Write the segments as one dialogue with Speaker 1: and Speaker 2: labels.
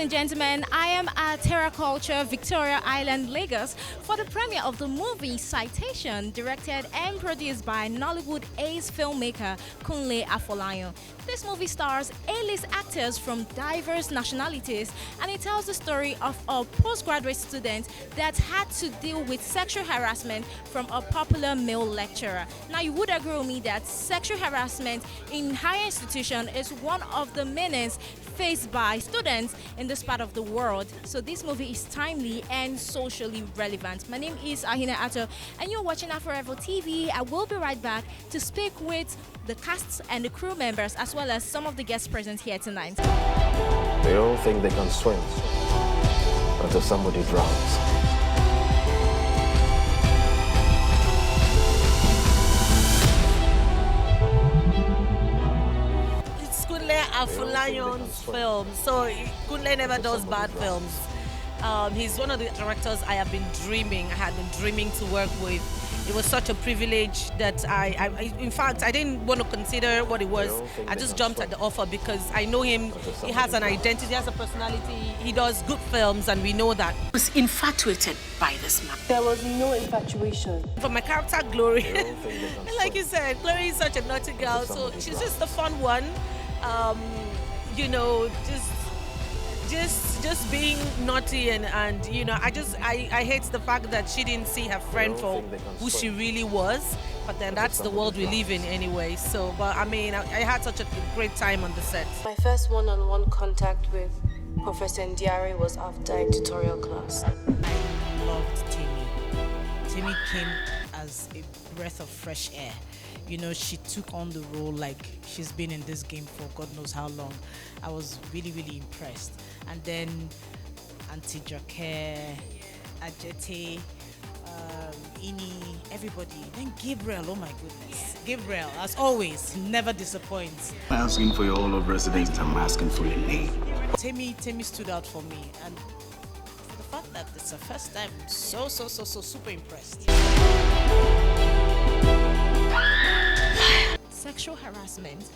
Speaker 1: and gentlemen, I am at Terra Culture, Victoria Island, Lagos for the premiere of the movie Citation, directed and produced by Nollywood ace filmmaker Kunle Afolayan. This movie stars A-list actors from diverse nationalities, and it tells the story of a postgraduate student that had to deal with sexual harassment from a popular male lecturer. Now, you would agree with me that sexual harassment in higher institution is one of the menace faced by students in this part of the world. So this movie is timely and socially relevant. My name is Ahina Ato, and you're watching AFOREVO TV. I will be right back to speak with the casts and the crew members, as well as some of the guests present here tonight.
Speaker 2: They all think they can swim until somebody drowns.
Speaker 3: Afolayan's film. So Kunle never does bad films. He's one of the directors I had been dreaming to work with. It was such a privilege that in fact, I didn't want to consider what it was. I just jumped at the offer because I know him. He has an identity, he has a personality. He does good films, and we know that.
Speaker 4: I was infatuated by this man.
Speaker 5: There was no infatuation.
Speaker 3: For my character, Glory, like you said, Glory is such a naughty girl, so she's just a fun one. You know, just being naughty and you know, I hate the fact that she didn't see her friend for who she really was, but then that's the world we live in anyway. So, but I mean, I had such a great time on the set.
Speaker 5: My first one-on-one contact with Professor Ndiare was after a tutorial class.
Speaker 6: I loved Timmy. Timmy came as a breath of fresh air. You know, she took on the role like she's been in this game for God knows how long. I was really, really impressed. And then Auntie Jake, Ajete, Ini, everybody. Then Gabriel, oh my goodness. Gabriel, as always, never disappoints.
Speaker 7: I'm asking for your all of residence, I'm asking for your name.
Speaker 6: Timmy stood out for me. And for the fact that it's the first time, I'm so super impressed.
Speaker 1: Sexual harassment.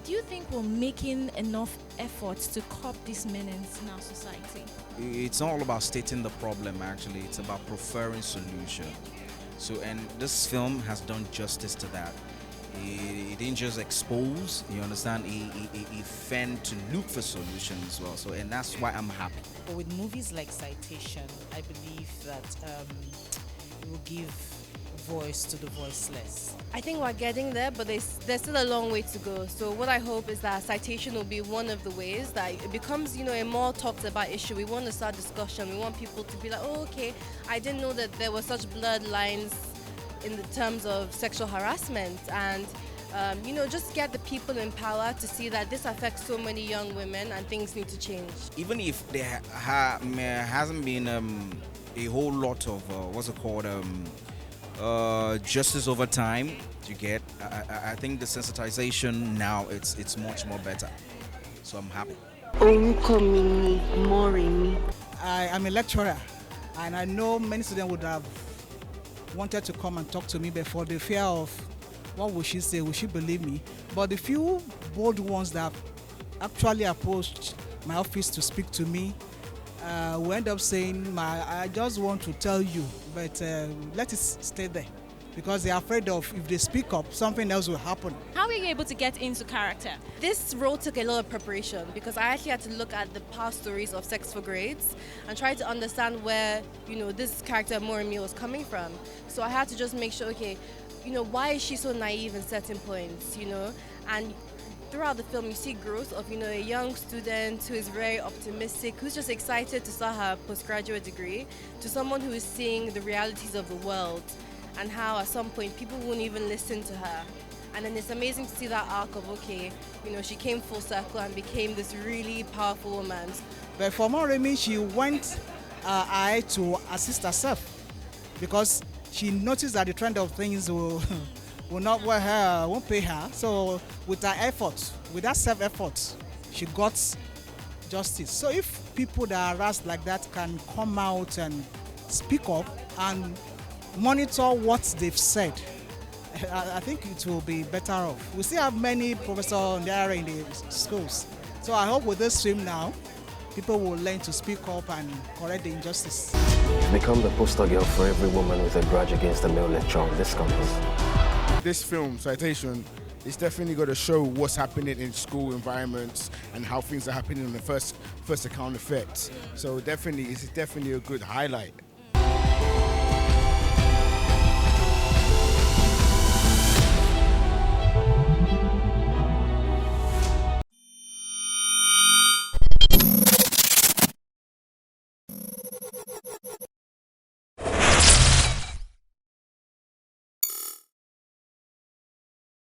Speaker 1: Do you think we're making enough efforts to curb this menace in our society?
Speaker 8: It's not all about stating the problem, actually. It's about preferring solution. So, and this film has done justice to that. It didn't just expose, you understand, it fend to look for solutions as well. So, and that's why I'm happy.
Speaker 6: But with movies like Citation, I believe that it will give voice to the voiceless.
Speaker 5: I think we're getting there, but there's still a long way to go. So what I hope is that Citation will be one of the ways that it becomes, you know, a more talked about issue. We want to start discussion. We want people to be like, oh, okay, I didn't know that there were such bloodlines in the terms of sexual harassment, and you know, just get the people in power to see that this affects so many young women and things need to change.
Speaker 8: Even if there hasn't been a whole lot of what's it called, justice over time, you get. I think the sensitization now it's much more better. So I'm happy.
Speaker 9: I am a lecturer, and I know many students would have wanted to come and talk to me before the fear of what will she say, will she believe me? But the few bold ones that actually approached my office to speak to me will end up saying, I just want to tell you, but let it stay there. Because they're afraid of, if they speak up, something else will happen.
Speaker 1: How were you able to get into character?
Speaker 5: This role took a lot of preparation because I actually had to look at the past stories of Sex for Grades and try to understand where, you know, this character Morimi was coming from. So I had to just make sure, okay, you know, why is she so naive in certain points, you know? And throughout the film, you see growth of, you know, a young student who is very optimistic, who's just excited to start her postgraduate degree, to someone who is seeing the realities of the world and how at some point people won't even listen to her. And then it's amazing to see that arc of, okay, you know, she came full circle and became this really powerful woman.
Speaker 9: But for Moremi, she went ahead to assist herself because she noticed that the trend of things will not wear her, won't pay her. So with her efforts, with that self-effort, she got justice. So if people that are harassed like that can come out and speak up and monitor what they've said, I think it will be better off. We still have many professors there in the schools. So I hope with this film now, people will learn to speak up and correct the injustice.
Speaker 2: Become the poster girl for every woman with a grudge against the male lecturer on this campus.
Speaker 10: This film, Citation, is definitely going to show what's happening in school environments and how things are happening in the first account effect. So definitely, it's definitely a good highlight.